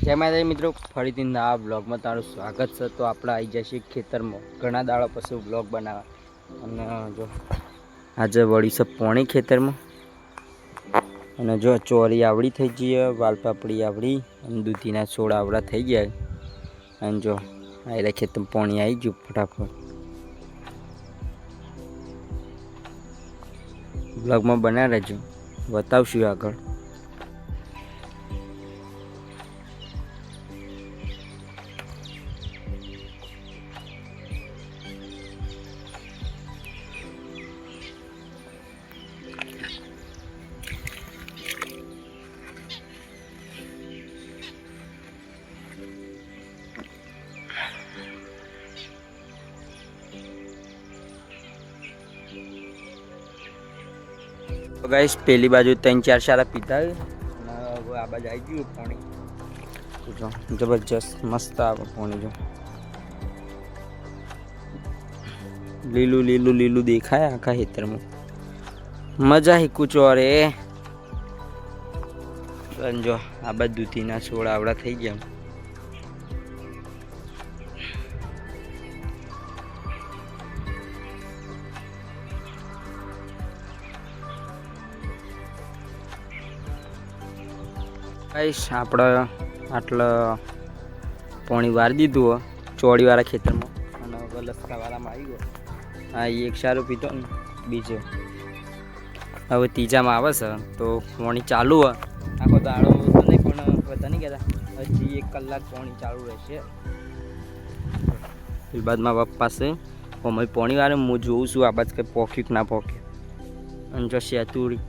જય માતાજી મિત્રો, ફરીથી નવા બ્લોગમાં તમારું સ્વાગત છે। તો આપણે આવી જઈએ ખેતરમાં ઘણા દાડા પછી બ્લોગ બનાવવા અને જો આજે વળી છે પોણી ખેતરમાં અને જો ચોરી આવડી થઈ જઈએ, વાલપાપડી આવડી અને દૂધીના છોડ આવડા થઈ ગયા અને જો આ ખેતરમાં પોણી આવી ગયું ફટાફટ। બ્લોગમાં બનાવી રહેજો, બતાવશું આગળ। तो गाइस पहली बाजू 3-4 सारा पीता है आ बाजू आई गયું પાણી જો જબરજસ્ત મસ્ત આવે પાણી। જો લીલું લીલું લીલું દેખાય આખા ખેતરમાં, મજા હી કુછ ઓર હે। જો આ બાજુ દૂધીના છોડ આવડા થઈ ગયા। गाइस આપણે આટલા પાણી વારી દીધું હોય ચોળીવાળા ખેતરમાં અને હવે લસકાવાળામાં આવી ગયો। હા એક સારું પીતો ને બીજો હવે ત્રીજામાં આવે છે તો પાણી ચાલુ હોય। આખો દાડો તો નહીં પણ બધા નહીં કહેતા હજી 1 કલાક પાણી ચાલુ રહેશે। એ બાદમાં પપ્પા છે અમે પાણી વાળે હું જોઉં છું આ બાદ કંઈ પોખ્યું કે ના પોખ્યું અને જો શેતુરી